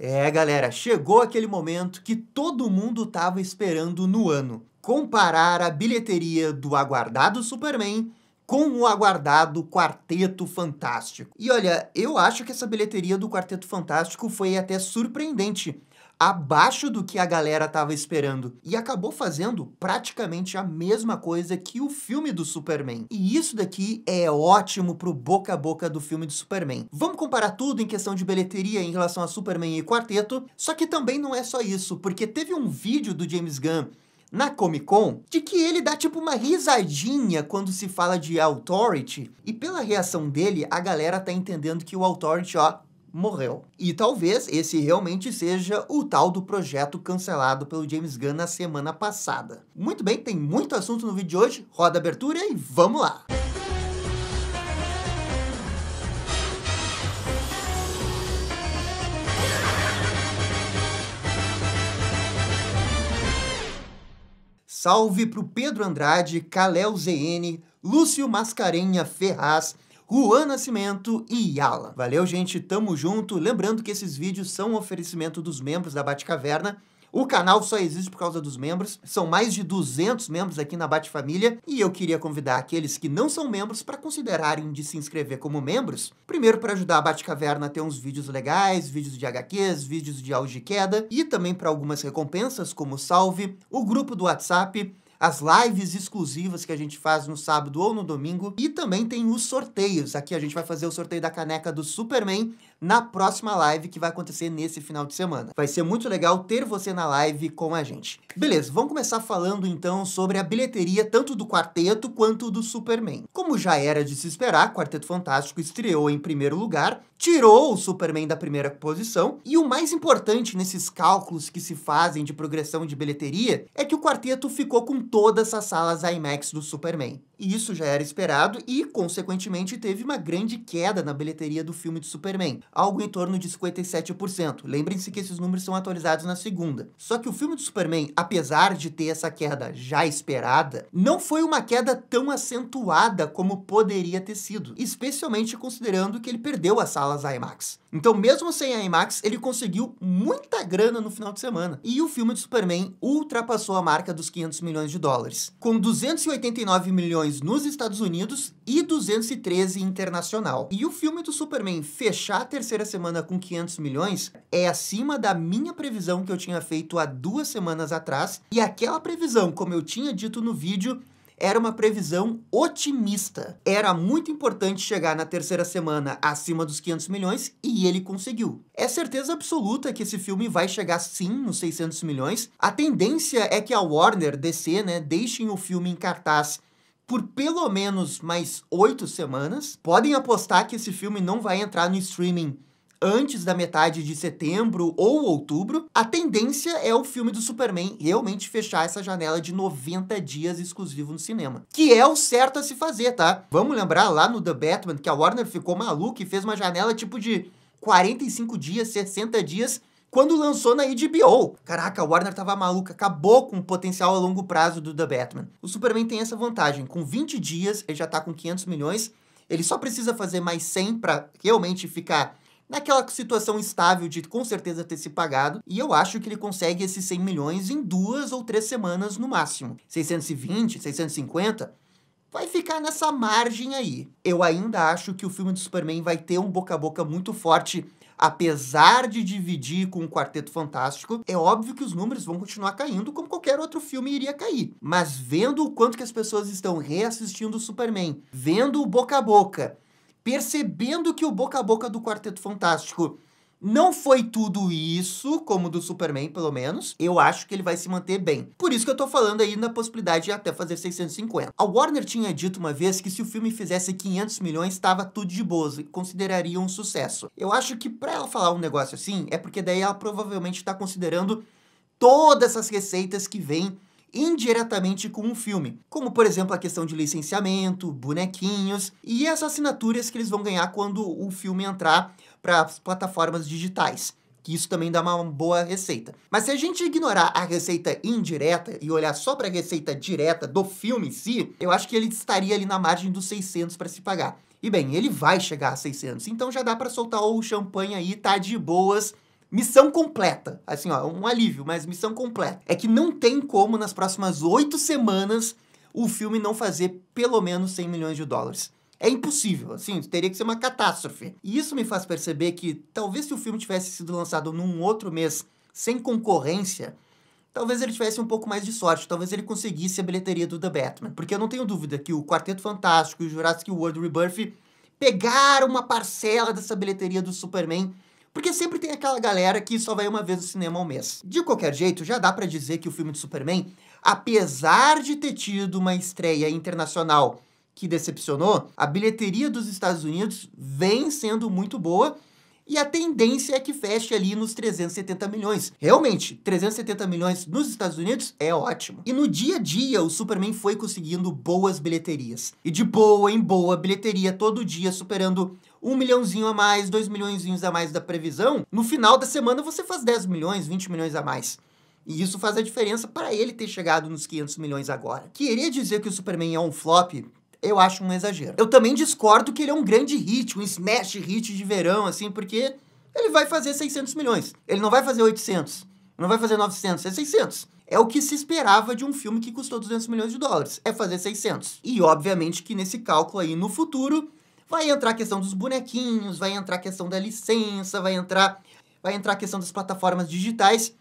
É, galera, chegou aquele momento que todo mundo tava esperando no ano. Comparar a bilheteria do aguardado Superman com o aguardado Quarteto Fantástico. E olha, eu acho que essa bilheteria do Quarteto Fantástico foi até surpreendente, abaixo do que a galera tava esperando, e acabou fazendo praticamente a mesma coisa que o filme do Superman. E isso daqui é ótimo pro boca a boca do filme do Superman. Vamos comparar tudo em questão de bilheteria em relação a Superman e Quarteto, só que também não é só isso, porque teve um vídeo do James Gunn na Comic Con, de que ele dá tipo uma risadinha quando se fala de Authority, e pela reação dele, a galera tá entendendo que o Authority, ó, morreu. E talvez esse realmente seja o tal do projeto cancelado pelo James Gunn na semana passada. Muito bem, tem muito assunto no vídeo de hoje, roda a abertura e vamos lá! Salve pro Pedro Andrade, Kalel ZN, Lúcio Mascarenha Ferraz, Juan Nascimento e Yala. Valeu, gente, tamo junto. Lembrando que esses vídeos são um oferecimento dos membros da Batcaverna. O canal só existe por causa dos membros. São mais de 200 membros aqui na Batfamília. E eu queria convidar aqueles que não são membros para considerarem de se inscrever como membros. Primeiro, para ajudar a Batcaverna a ter uns vídeos legais, vídeos de HQs, vídeos de auge de queda. E também para algumas recompensas, como o Salve, o grupo do WhatsApp, as lives exclusivas que a gente faz no sábado ou no domingo, e também tem os sorteios. Aqui a gente vai fazer o sorteio da caneca do Superman na próxima live que vai acontecer nesse final de semana. Vai ser muito legal ter você na live com a gente. Beleza, vamos começar falando então sobre a bilheteria tanto do Quarteto quanto do Superman. Como já era de se esperar, Quarteto Fantástico estreou em primeiro lugar, tirou o Superman da primeira posição, e o mais importante nesses cálculos que se fazem de progressão de bilheteria é que o Quarteto ficou com todas as salas IMAX do Superman. E isso já era esperado e, consequentemente, teve uma grande queda na bilheteria do filme de Superman, algo em torno de 57%. Lembrem-se que esses números são atualizados na segunda. Só que o filme do Superman, apesar de ter essa queda já esperada, não foi uma queda tão acentuada como poderia ter sido, especialmente considerando que ele perdeu as salas IMAX. Então, mesmo sem a IMAX, ele conseguiu muita grana no final de semana. E o filme de Superman ultrapassou a marca dos 500 milhões de dólares, com 289 milhões nos Estados Unidos e 213 internacional. E o filme do Superman fechar a terceira semana com 500 milhões é acima da minha previsão que eu tinha feito há 2 semanas atrás. E aquela previsão, como eu tinha dito no vídeo, era uma previsão otimista. Era muito importante chegar na terceira semana acima dos 500 milhões e ele conseguiu. É certeza absoluta que esse filme vai chegar sim nos 600 milhões. A tendência é que a Warner, DC, deixem o filme em cartaz por pelo menos mais 8 semanas. Podem apostar que esse filme não vai entrar no streaming antes da metade de setembro ou outubro. A tendência é o filme do Superman realmente fechar essa janela de 90 dias exclusivo no cinema. Que é o certo a se fazer, tá? Vamos lembrar lá no The Batman que a Warner ficou maluca e fez uma janela tipo de 45 dias, 60 dias, quando lançou na HBO. Caraca, a Warner tava maluca, acabou com o potencial a longo prazo do The Batman. O Superman tem essa vantagem, com 20 dias ele já tá com 500 milhões, ele só precisa fazer mais 100 para realmente ficar naquela situação estável de com certeza ter se pagado, e eu acho que ele consegue esses 100 milhões em 2 ou 3 semanas no máximo. 620, 650, vai ficar nessa margem aí. Eu ainda acho que o filme do Superman vai ter um boca a boca muito forte, apesar de dividir com o Quarteto Fantástico. É óbvio que os números vão continuar caindo como qualquer outro filme iria cair. Mas vendo o quanto que as pessoas estão reassistindo o Superman, vendo o boca a boca, percebendo que o boca a boca do Quarteto Fantástico não foi tudo isso, como o do Superman, pelo menos, eu acho que ele vai se manter bem. Por isso que eu tô falando aí na possibilidade de até fazer 650. A Warner tinha dito uma vez que se o filme fizesse 500 milhões, estava tudo de boas e consideraria um sucesso. Eu acho que pra ela falar um negócio assim, é porque daí ela provavelmente tá considerando todas essas receitas que vêm indiretamente com o filme, como por exemplo a questão de licenciamento, bonequinhos e as assinaturas que eles vão ganhar quando o filme entrar para as plataformas digitais, que isso também dá uma boa receita. Mas se a gente ignorar a receita indireta e olhar só para a receita direta do filme em si, eu acho que ele estaria ali na margem dos 600 para se pagar. E bem, ele vai chegar a 600, então já dá para soltar o champanhe aí, tá de boas, missão completa. Assim, ó, um alívio, mas missão completa. É que não tem como, nas próximas 8 semanas, o filme não fazer pelo menos 100 milhões de dólares. É impossível, assim, teria que ser uma catástrofe. E isso me faz perceber que, talvez se o filme tivesse sido lançado num outro mês, sem concorrência, talvez ele tivesse um pouco mais de sorte, talvez ele conseguisse a bilheteria do The Batman. Porque eu não tenho dúvida que o Quarteto Fantástico e o Jurassic World Rebirth pegaram uma parcela dessa bilheteria do Superman, porque sempre tem aquela galera que só vai uma vez no cinema ao mês. De qualquer jeito, já dá pra dizer que o filme de Superman, apesar de ter tido uma estreia internacional que decepcionou, a bilheteria dos Estados Unidos vem sendo muito boa e a tendência é que feche ali nos 370 milhões. Realmente, 370 milhões nos Estados Unidos é ótimo. E no dia a dia, o Superman foi conseguindo boas bilheterias. E de boa em boa bilheteria, todo dia superando 1 milhãozinho a mais, 2 milhõezinhos a mais da previsão. No final da semana você faz 10 milhões, 20 milhões a mais. E isso faz a diferença para ele ter chegado nos 500 milhões agora. Queria dizer que o Superman é um flop? Eu acho um exagero. Eu também discordo que ele é um grande hit, um smash hit de verão, assim, porque ele vai fazer 600 milhões. Ele não vai fazer 800, não vai fazer 900, é 600. É o que se esperava de um filme que custou 200 milhões de dólares, é fazer 600. E, obviamente, que nesse cálculo aí, no futuro, vai entrar a questão dos bonequinhos, vai entrar a questão da licença, vai entrar a questão das plataformas digitais.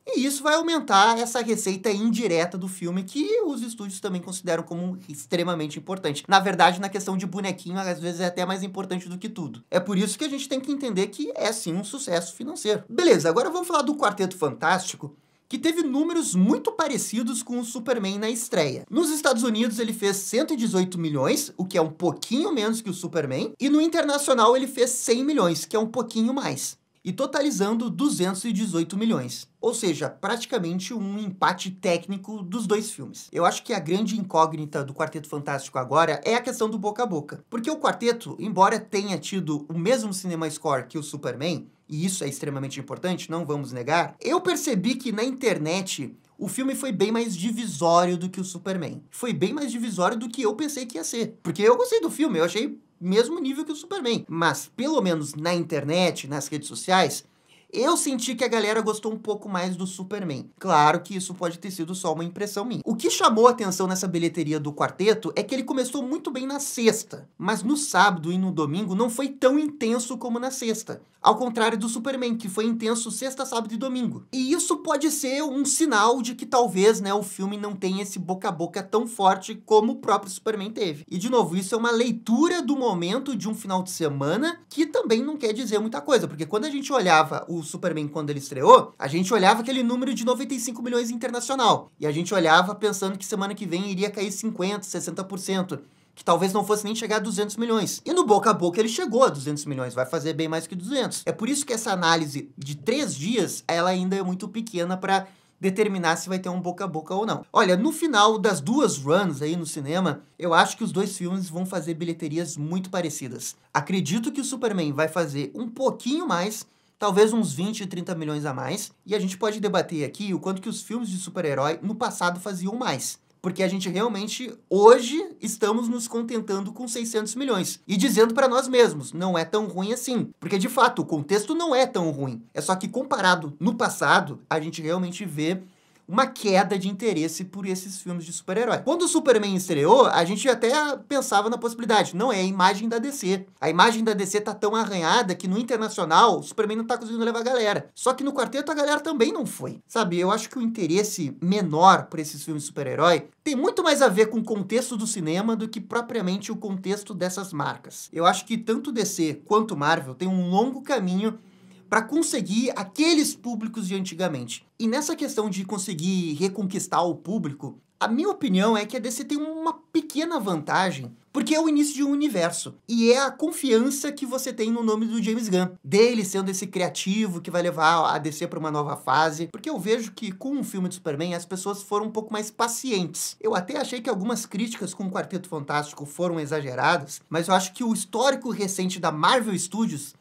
E isso vai aumentar essa receita indireta do filme, que os estúdios também consideram como extremamente importante. Na verdade, na questão de bonequinho, às vezes é até mais importante do que tudo. É por isso que a gente tem que entender que é sim um sucesso financeiro. Beleza, agora vamos falar do Quarteto Fantástico, que teve números muito parecidos com o Superman na estreia. Nos Estados Unidos ele fez 118 milhões, o que é um pouquinho menos que o Superman, e no internacional ele fez 100 milhões, que é um pouquinho mais, e totalizando 218 milhões. Ou seja, praticamente um empate técnico dos dois filmes. Eu acho que a grande incógnita do Quarteto Fantástico agora é a questão do boca a boca. Porque o Quarteto, embora tenha tido o mesmo cinema score que o Superman, e isso é extremamente importante, não vamos negar, eu percebi que na internet o filme foi bem mais divisório do que o Superman. Foi bem mais divisório do que eu pensei que ia ser. Porque eu gostei do filme, eu achei mesmo nível que o Superman. Mas, pelo menos na internet, nas redes sociais, eu senti que a galera gostou um pouco mais do Superman. Claro que isso pode ter sido só uma impressão minha. O que chamou a atenção nessa bilheteria do Quarteto é que ele começou muito bem na sexta, mas no sábado e no domingo não foi tão intenso como na sexta. Ao contrário do Superman, que foi intenso sexta, sábado e domingo. E isso pode ser um sinal de que talvez, né, o filme não tenha esse boca a boca tão forte como o próprio Superman teve. E, de novo, isso é uma leitura do momento de um final de semana que também não quer dizer muita coisa, porque quando a gente olhava o Superman quando ele estreou, a gente olhava aquele número de 95 milhões internacional. E a gente olhava pensando que semana que vem iria cair 50%, 60%. Que talvez não fosse nem chegar a 200 milhões. E no boca a boca ele chegou a 200 milhões, vai fazer bem mais que 200. É por isso que essa análise de 3 dias, ela ainda é muito pequena para determinar se vai ter um boca a boca ou não. Olha, no final das 2 runs aí no cinema, eu acho que os dois filmes vão fazer bilheterias muito parecidas. Acredito que o Superman vai fazer um pouquinho mais, talvez uns 20, 30 milhões a mais, e a gente pode debater aqui o quanto que os filmes de super-herói no passado faziam mais. Porque a gente realmente, hoje, estamos nos contentando com 600 milhões. E dizendo para nós mesmos, não é tão ruim assim. Porque, de fato, o contexto não é tão ruim. É só que, comparado no passado, a gente realmente vê uma queda de interesse por esses filmes de super-herói. Quando o Superman estreou, a gente até pensava na possibilidade. Não, é a imagem da DC. A imagem da DC tá tão arranhada que no internacional, o Superman não tá conseguindo levar a galera. Só que no Quarteto a galera também não foi. Sabe, eu acho que o interesse menor por esses filmes de super-herói tem muito mais a ver com o contexto do cinema do que propriamente o contexto dessas marcas. Eu acho que tanto DC quanto Marvel tem um longo caminho para conseguir aqueles públicos de antigamente. E nessa questão de conseguir reconquistar o público, a minha opinião é que a DC tem uma pequena vantagem, porque é o início de um universo. E é a confiança que você tem no nome do James Gunn, dele sendo esse criativo que vai levar a DC para uma nova fase. Porque eu vejo que com o filme de Superman as pessoas foram um pouco mais pacientes. Eu até achei que algumas críticas com o Quarteto Fantástico foram exageradas, mas eu acho que o histórico recente da Marvel Studios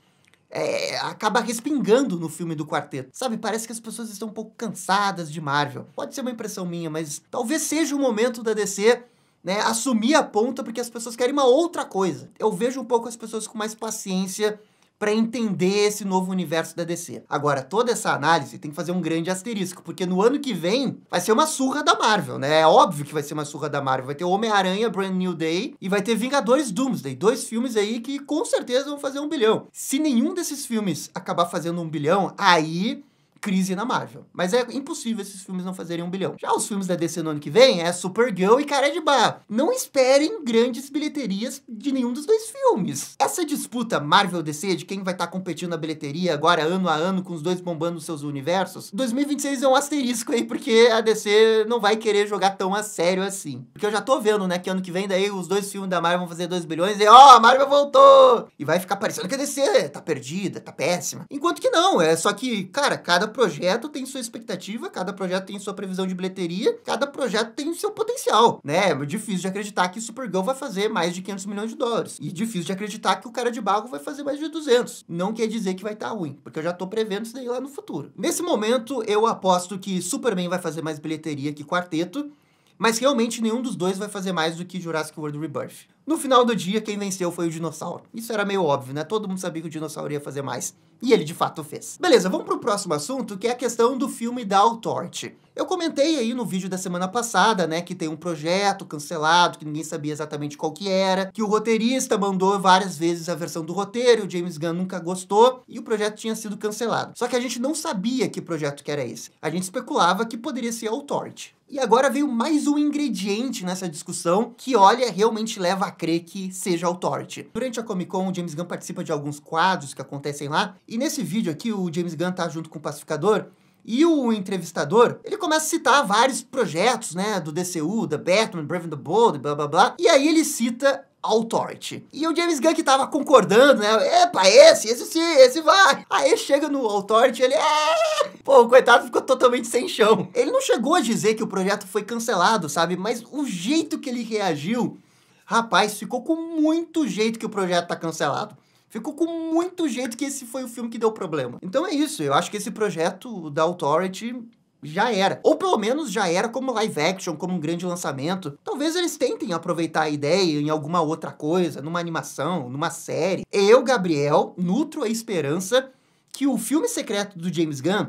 acaba respingando no filme do Quarteto. Sabe, parece que as pessoas estão um pouco cansadas de Marvel. Pode ser uma impressão minha, mas talvez seja o momento da DC, né, assumir a ponta porque as pessoas querem uma outra coisa. Eu vejo um pouco as pessoas com mais paciência para entender esse novo universo da DC. Agora, toda essa análise tem que fazer um grande asterisco, porque no ano que vem vai ser uma surra da Marvel, né? É óbvio que vai ser uma surra da Marvel. Vai ter Homem-Aranha, Brand New Day, e vai ter Vingadores Doomsday. 2 filmes aí que com certeza vão fazer 1 bilhão. Se nenhum desses filmes acabar fazendo 1 bilhão, aí crise na Marvel. Mas é impossível esses filmes não fazerem 1 bilhão. Já os filmes da DC no ano que vem é Supergirl e Cara de Barro. Não esperem grandes bilheterias de nenhum dos 2 filmes. Essa disputa Marvel-DC de quem vai estar competindo na bilheteria agora ano a ano com os 2 bombando os seus universos, 2026 é um asterisco aí, porque a DC não vai querer jogar tão a sério assim. Porque eu já tô vendo, né, que ano que vem daí os 2 filmes da Marvel vão fazer 2 bilhões e a Marvel voltou! E vai ficar parecendo que a DC tá perdida, tá péssima. Enquanto que não, é só que, cara, cada projeto tem sua expectativa, cada projeto tem sua previsão de bilheteria, cada projeto tem o seu potencial, né? É difícil de acreditar que Supergirl vai fazer mais de 500 milhões de dólares. E difícil de acreditar que o Cara de Barro vai fazer mais de 200. Não quer dizer que vai estar ruim, porque eu já tô prevendo isso daí lá no futuro. Nesse momento, eu aposto que Superman vai fazer mais bilheteria que Quarteto, mas realmente nenhum dos 2 vai fazer mais do que Jurassic World Rebirth. No final do dia, quem venceu foi o dinossauro. Isso era meio óbvio, né? Todo mundo sabia que o dinossauro ia fazer mais. E ele, de fato, fez. Beleza, vamos pro próximo assunto, que é a questão do filme da Authority. Eu comentei aí no vídeo da semana passada, né, que tem um projeto cancelado, que ninguém sabia exatamente qual que era, que o roteirista mandou várias vezes a versão do roteiro, o James Gunn nunca gostou, e o projeto tinha sido cancelado. Só que a gente não sabia que projeto que era esse. A gente especulava que poderia ser a Authority. E agora veio mais um ingrediente nessa discussão que, olha, realmente leva a crer que seja Authority. Durante a Comic Con, o James Gunn participa de alguns quadros que acontecem lá, e nesse vídeo aqui, o James Gunn tá junto com o Pacificador, e o entrevistador, ele começa a citar vários projetos, né, do DCU, da Batman, Brave and the Bold, blá blá blá, e aí ele cita Authority. E o James Gunn que tava concordando, né? Epa, esse sim, esse vai. Aí chega no Authority, ele... Pô, o coitado ficou totalmente sem chão. Ele não chegou a dizer que o projeto foi cancelado, sabe? Mas o jeito que ele reagiu, rapaz, ficou com muito jeito que o projeto tá cancelado. Ficou com muito jeito que esse foi o filme que deu problema. Então é isso, eu acho que esse projeto da Authority já era. Ou pelo menos já era como live action, como um grande lançamento. Talvez eles tentem aproveitar a ideia em alguma outra coisa, numa animação, numa série. Eu, Gabriel, nutro a esperança que o filme secreto do James Gunn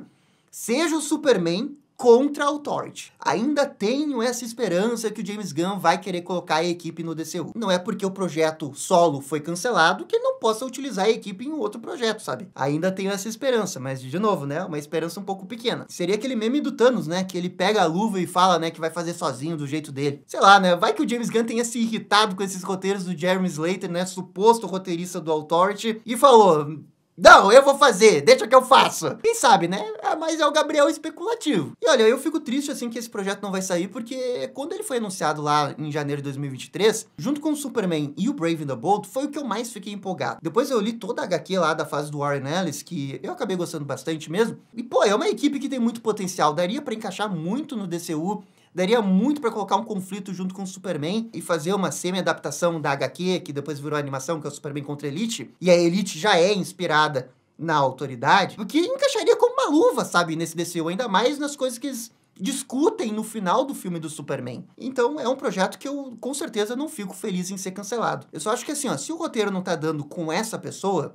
seja o Superman contra a Authority. Ainda tenho essa esperança que o James Gunn vai querer colocar a equipe no DCU. Não é porque o projeto solo foi cancelado que ele não possa utilizar a equipe em um outro projeto, sabe? Ainda tenho essa esperança, mas de novo, né? Uma esperança um pouco pequena. Seria aquele meme do Thanos, né? Que ele pega a luva e fala, né? Que vai fazer sozinho, do jeito dele. Sei lá, né? Vai que o James Gunn tenha se irritado com esses roteiros do Jeremy Slater, né? Suposto roteirista do Authority, e falou... Não, eu vou fazer, deixa que eu faço. Quem sabe, né? Mas é o Gabriel especulativo. E olha, eu fico triste assim que esse projeto não vai sair, porque quando ele foi anunciado lá em janeiro de 2023, junto com o Superman e o Brave and the Bold, foi o que eu mais fiquei empolgado. Depois eu li toda a HQ lá da fase do Warren Ellis, que eu acabei gostando bastante mesmo. E pô, é uma equipe que tem muito potencial, daria pra encaixar muito no DCU, daria muito pra colocar um conflito junto com o Superman e fazer uma semi-adaptação da HQ, que depois virou animação, que é o Superman contra a Elite. E a Elite já é inspirada na Autoridade, o que encaixaria como uma luva, sabe, nesse DCU, ainda mais nas coisas que eles discutem no final do filme do Superman. Então é um projeto que eu, com certeza, não fico feliz em ser cancelado. Eu só acho que assim, ó, se o roteiro não tá dando com essa pessoa...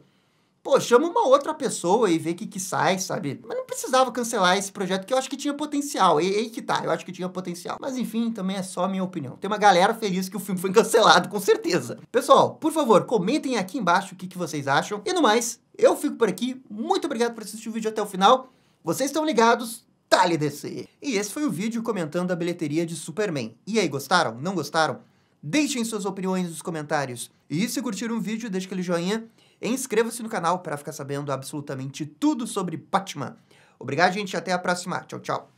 Pô, chama uma outra pessoa e vê o que sai, sabe? Mas não precisava cancelar esse projeto, que eu acho que tinha potencial. E aí que tá, eu acho que tinha potencial. Mas enfim, também é só a minha opinião. Tem uma galera feliz que o filme foi cancelado, com certeza. Pessoal, por favor, comentem aqui embaixo o que vocês acham. E no mais, eu fico por aqui. Muito obrigado por assistir o vídeo até o final. Vocês estão ligados? Dale DC! E esse foi o vídeo comentando a bilheteria de Superman. E aí, gostaram? Não gostaram? Deixem suas opiniões nos comentários. E se curtiram o vídeo, deixa aquele joinha. E inscreva-se no canal para ficar sabendo absolutamente tudo sobre Batman. Obrigado, gente. Até a próxima. Tchau, tchau.